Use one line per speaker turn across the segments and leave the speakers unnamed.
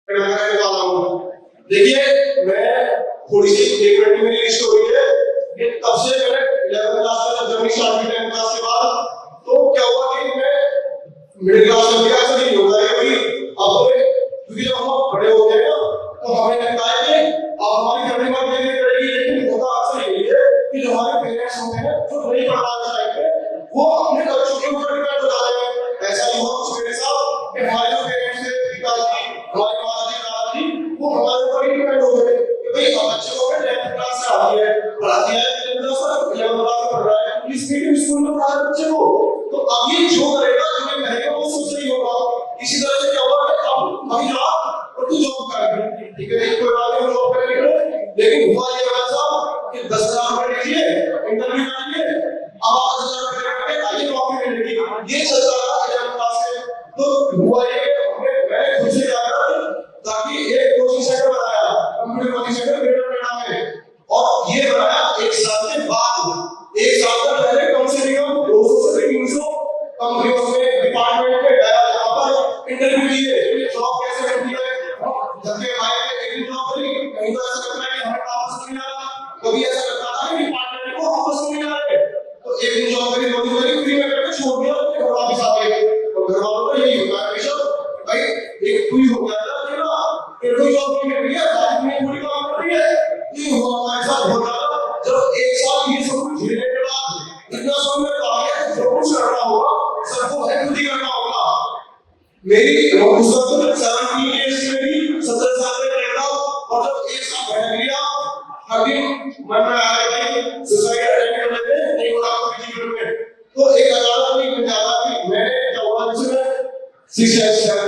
करने वाला हूँ। देखिए मैं थोड़ी सी 1 मिनट की मेरी स्टोरी है कि तब से मैंने 11th क्लास में जब जर्नी स्टार्ट की 10th क्लास के बाद, तो क्या हुआ कि मैं मिडिल क्लास में गया। ऐसा नहीं होता है कि भाई अब क्योंकि जब हम बड़े होते हैं ना तो हमें लगता है कि अब हमारी फैमिली में ये करेगी, लेकिन होता अक्सर यही है कि जो हमारे पेरेंट्स होते हैं जो नहीं पढ़ पाते टाइम पे वो अपने बच्चों के ऊपर डिपेंड हो जाते हैं। ऐसा ही हुआ कुछ मेरे साथ कि हमारे जो पेरेंट्स थे, पिताजी, हमारी माताजी, दादाजी, वो हमारे ऊपर ही डिपेंड हो गए कि भाई अब बच्चे को 10th क्लास से आती है, पढ़ाती है, 11th क्लास में पढ़ रहा है, इंग्लिश मीडियम स्कूल में पढ़ा है बच्चे को, तो अब ये जो करेगा जो मैं कहेगा वो सब सही होगा। इसी तरह से क्या हुआ कि अब वही जा और तू जॉब कर, ठीक है कोई बात नहीं, जॉब कर निकले। लेकिन हुआ ये वैसा कि 10,000 रुपए लीजिए इंटरव्यू करेंगे, अब 10,000 रुपए करके आइए नौकरी मिलेगी, ये चलता रहा 11th क्लास से। तो हुआ ये मैं खुद से जाकर ताकि एक कोचिंग सेंटर बनाया, computer coaching centre greater Noida में, और ये बनाया 1 साल के बाद। 1 साल तक पहले कम से कम 200 से 300 कंपनियों में डिपार्टमेंट में गया, जहां पर इंटरव्यू दिए, जॉब कैसे मिलती है, धक्के खाए, एक जॉब करी, कहीं तो ऐसा लगता है कि हमें वापस नहीं आ रहा, कभी ऐसा लगता था कि डिपार्टमेंट को वापस नहीं आ रहे, तो एक दिन जॉब करी, 2 दिन करी, फ्री में करके छोड़ दिया, अपने घर वापस आ गए। तो घर वालों का यही होता है हमेशा, भाई एक फ्री हो गया था कि ना फिर कोई जॉब नहीं मिल रही है, आज में पूरी काम कर रही है, ये हुआ हमारे साथ हो रहा। जब 1 साल ये सब कुछ झेलने के बाद इतना समय में आ गया, जो कुछ करना होगा सबको खुद ही करना होगा। मेरी उस वक्त 17 इयर्स में भी 17 साल में रहता, और जब 1 साल बैठ गया, हर दिन मन में आया भाई सुसाइड अटेम्प्ट कर लेते हैं, नहीं होगा अपने जीवन में, तो एक अदालत में मैं जाता कि मैंने क्या हुआ, जैसे मैं 6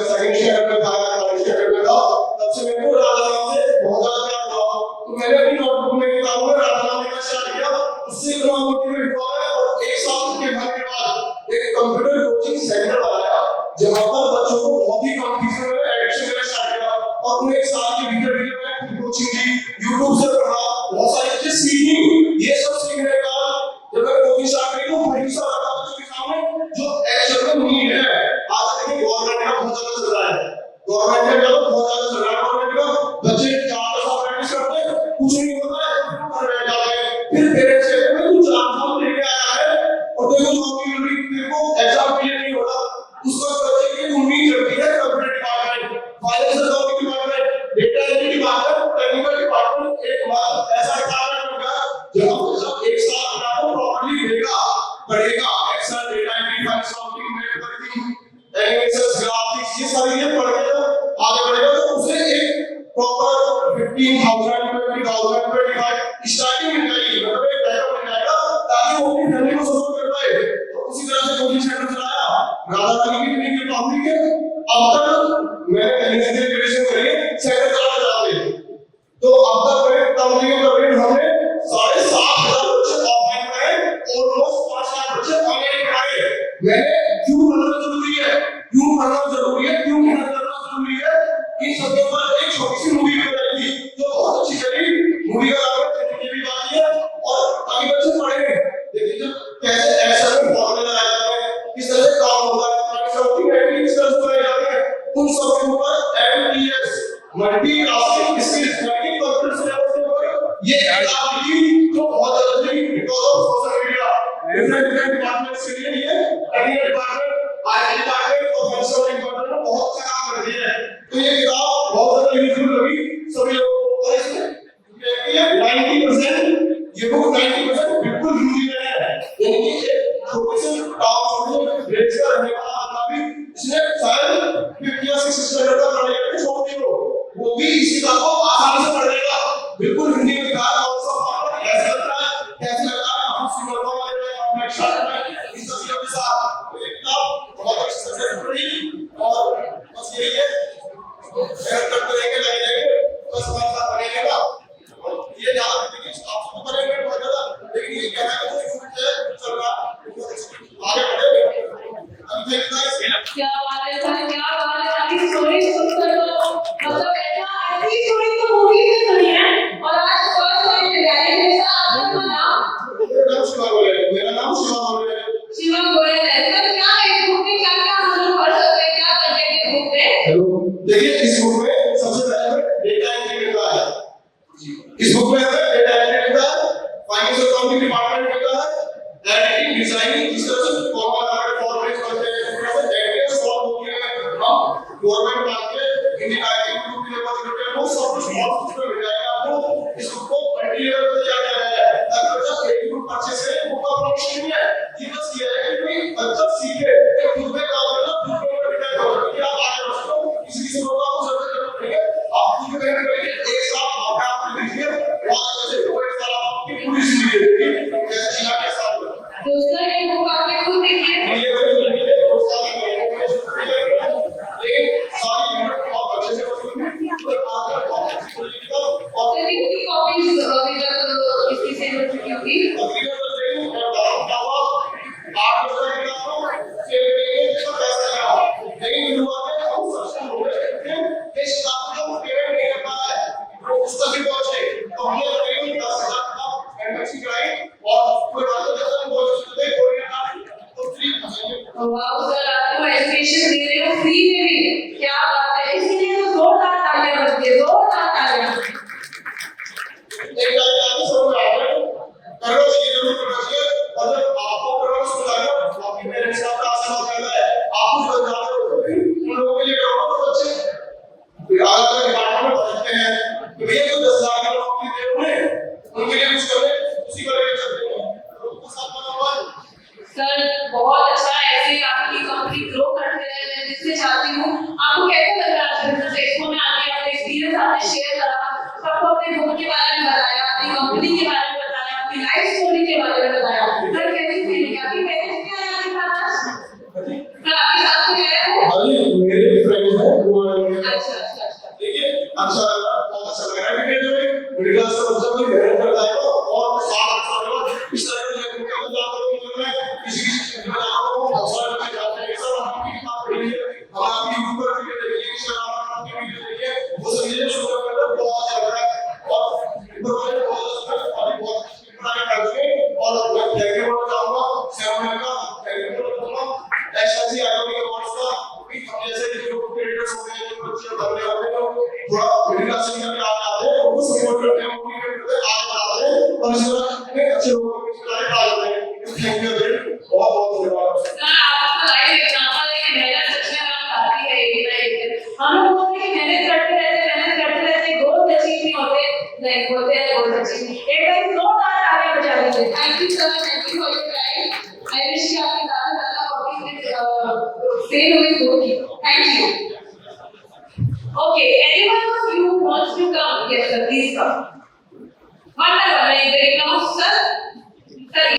सेकंड स्टैंडर्ड में था, कॉलेज स्टैंडर्ड में था, तब से मेरे को राधा नाम से बहुत ज्यादा प्यार हुआ। तो मैंने अपनी नोटबुक में किताबों में राधा नाम लिखना स्टार्ट किया, उससे इतना मोटिवेट हुआ मैं, और 1 साल के बाद एक कंप्यूटर कोचिंग सेंटर बनाया, जहां पर बच्चों को बहुत ही कंपटीशन में एडिक्शन करना स्टार्ट किया, और उन्हें 1 साल के भीतर मैं कोचिंग दी, यूट्यूब से पढ़ा, बहुत सारी चीजें सीखी। ये सब सीखने के बाद जब मैं कोचिंग स्टार्ट करी तो वही सब रखा बच्चों के सामने जो एक्चुअल में नीड है। आज देखिए गवर्नमेंट का बहुत ज्यादा चल रहा है, गवर्नमेंट का बहुत ज्यादा चल रहा है, गवर्नमेंट का बच्चे 4 साल प्रैक्टिस करते हैं, कुछ नहीं होता है, घर बैठ जाते हैं, फिर पेरेंट्स कहते हैं तू 4 साल लेके आया है और देखो नौकरी मिल रही, तेरे को एग्जाम क्लियर नहीं हो रहा, उसका बच्चे की उम्मीद रखती है computer department, finance accounting department, data entry department, technical department, एक बार ऐसा डिपार्टमेंट होगा जहां पर सब 1 साल आपको प्रॉपर्ली देगा, पढ़ेगा, Excel, data entry, finance accounting, networking, animation, graphics, ये सारी चीजें पढ़ के जब आगे बढ़ेगा तो उसे एक प्रॉपर 15,000 20,000 25 स्टार्टिंग मिल जाएगी, मतलब एक बैकअप मिल जाएगा ताकि वो अपनी फैमिली को सपोर्ट कर पाए। तो उसी तरह से कोचिंग सेंटर चलाया, राधा रानी की ट्रेनिंग के टॉपिक है। अब तक मैंने कहीं से ग्रेजुएशन करी है, सेंटर चलाते चलाते, तो अब तक मेरे कंपनियों का रेट हमने 7,500 बच्चे ऑफलाइन पढ़ाए, ऑलमोस्ट 5 लाख बच्चे ऑनलाइन पढ़ाए। मैंने क्यों पढ़ना जरूरी है, क्यों पढ़ना जरूरी है, क्यों मेहनत करना जरूरी है, इन सब के ऊपर एक छोटी सी मूवी बनाई थी जो बहुत अच्छी चली। मूवी का नाम है जिंदगी भी बाकी है, और ताकि बच्चे पढ़े, देखिए जब कैसे एक्सेल में फॉर्मूले लगाए जाते हैं, किस तरह से काम होता है, ताकि सबकी एक्टिविटीज किस तरह से बनाई जाती है, उन सब के ऊपर एमटीएस मल्टीटास्किंग स्किल्स यानी कंप्यूटर सिलेबस के ऊपर ये किताब लिखी जो बहुत ज्यादा चली because of social media. Different departments के लिए ये टेक्निकल डिपार्टमेंट, आईटी डिपार्टमेंट और फंक्शनल डिपार्टमेंट में बहुत अच्छा काम कर रही है। तो ये किताब बहुत ज्यादा यूजफुल लगी सभी लोगों को, और इसमें ये 90% ये बुक 90% बिल्कुल हिंदी में है, यानी कि एक छोटे से टाउन में विलेज का रहने वाला आदमी भी इसने शायद 50 या 60 स्टैंडर्ड का पढ़ाई करके छोड़ दी हो, वो भी इसी किताब को आसानी से पढ़ लेगा, बिल्कुल हिंदी में लिखा है, और सब कैसे लगता है, कैसे लगता है, हम सिंगल वाले में अपने शॉर्ट में इस सब के साथ ये किताब बहुत अच्छी से पढ़ी, और बस यही है शेयर करते रहेंगे, लगे रहेंगे, बस हमारे साथ बनेगा, और ये ज्यादा देखिए आप सबको बनेंगे बहुत ज्यादा, लेकिन ये क्या है कि चल रहा आगे बढ़ेंगे।
क्या बात है सर, क्या बात है, आपकी स्टोरी सुनकर तो मतलब ऐसी स्टोरी तो मूवी में सुनी है, और आज फर्स्ट टाइम रियलिटी में आपका नाम
मेरा नाम शिवा गोयल है।
शिवा गोयल है सर, क्या है इस बुक में, क्या क्या हम लोग पढ़ सकते हैं, क्या कंटेंट है इस बुक में?
देखिए इस बुक में सबसे अकाउंटिंग डिपार्टमेंट कहता है एडिटिंग डिजाइनिंग जिस तरह से फॉर्मूला कार्ड फॉर्मेट करते हैं इस तरह से डेटा सॉल्व होती है हम government market Indian IT group के लेवल पे वो सब कुछ बहुत कुछ मिल जाएगा आपको इस ग्रुप को मल्टी लेवल पे तैयार किया गया है अगर जब एक ग्रुप परचेस करें वो का प्रमोशन नहीं है ये बस किया है कि कोई अच्छा सीखे कि खुद में काम करना खुद के ऊपर डिपेंड होगा कि आप आगे बढ़ सकते हो किसी से लोगों को जरूरत नहीं है आप खुद में करेंगे एक साथ अपने आप को देखिए और ऐसे कोई एक साल आपकी पूरी जिंदगी देखिए कैसे जीना के साथ
तो सर ये बुक आपने खुद देखी है
ये वो सारी लेकिन सारी यूनिट बहुत अच्छे से और
कितनी कॉपीज अभी तक किसी से हो चुकी होगी
तकरीबन तो ट्रेनिंग और क्या हुआ 8 बजे के बाद तो सेल करेंगे तो पैसा क्या लेकिन युवा में हम सक्षम हो गए कि इस साथ जो पेमेंट नहीं कर पा रहा है वो उस तक भी पहुंचे तो हमने करीब 10,000 का एमएससी कराई और कोई बात नहीं हम बहुत सकते कोई ना तो फ्री
वाओ सर आपको एजुकेशन दे रहे हो फ्री में भी क्या बात है इसलिए तो जोरदार तालियां बजती है जोरदार तालियां
एक बात आगे समझ आ रहा है करना चाहिए जरूर करना चाहिए और जब आपको करना समझ आ गया आपके पेरेंट्स का आशीर्वाद करना है आप कुछ बन जाते हो उन लोगों के लिए करो तो बच्चे आगे डिपार्टमेंट में पढ़ते हैं तो ये जो 10 लाख की नौकरी दे उन्हें उनके लिए कुछ करें उसी को लेकर चलते हैं उनको साथ में हुआ
सर बहुत अच्छा है ऐसे आपकी कंपनी ग्रो करते रहे मैं जिससे चाहती हूँ आपको कैसा लग रहा है बिजनेस एक्सपो में आके अपने एक्सपीरियंस आपने शेयर करा सबको अपने बुक के बारे में बताया अपनी कंपनी के बारे में बताया अपनी लाइफ स्टोरी के बारे में बताया सर कैसी फीलिंग आपकी पेरेंट्स क्या है आपके साथ सर आपके साथ कोई है वो
अरे मेरे फ्रेंड्स हैं वो
अच्छा
देखिए अच्छा लगा बहुत अच्छा लग रहा है कि जो मिडिल क्लास का बच्चा भी मेहनत करता है और 7 साल बाद इस तरह के जो क्या होता है किसी किसी के आपको हौसला देना चाहते हैं सर आपकी किताब पढ़िए हम आपकी यूट्यूब पर वीडियो देखिए सर आप आपकी वीडियो देखिए वो सब चीजें शुरू करना बहुत अच्छा लग रहा है और इम्प्रूवमेंट बहुत अच्छा करके और मैं थैंक यू बोलना चाहूंगा सेवन का थैंक यू बोलना चाहूंगा एसएससी आईओटी अवार्ड्स का कि हम जैसे जो क्रिएटर्स हो गए जो बच्चे बनने वाले हैं थोड़ा मिडिल क्लास से निकल के आगे आते हैं उनको सपोर्ट करते हैं मोटिवेट करते हैं आगे बढ़ाते हैं और इस तरह के अच्छे लोगों को सिखाने का आते हैं थैंक यू बहुत बहुत धन्यवाद
सर आपका लाइव एग्जांपल है कि मेहनत सच में हम आती है एक ना एक दिन हम लोग बोलते हैं कि मेहनत करते रहते गोल्स अचीव नहीं होते गोल्स अचीव एक बार जोरदार तालियां बजा दीजिए thank you sir thank you for your time I wish कि आपकी ज्यादा कॉपी सेल हुई होगी thank you okay anyone of you wants to come yes sir please come one by one, like, sir,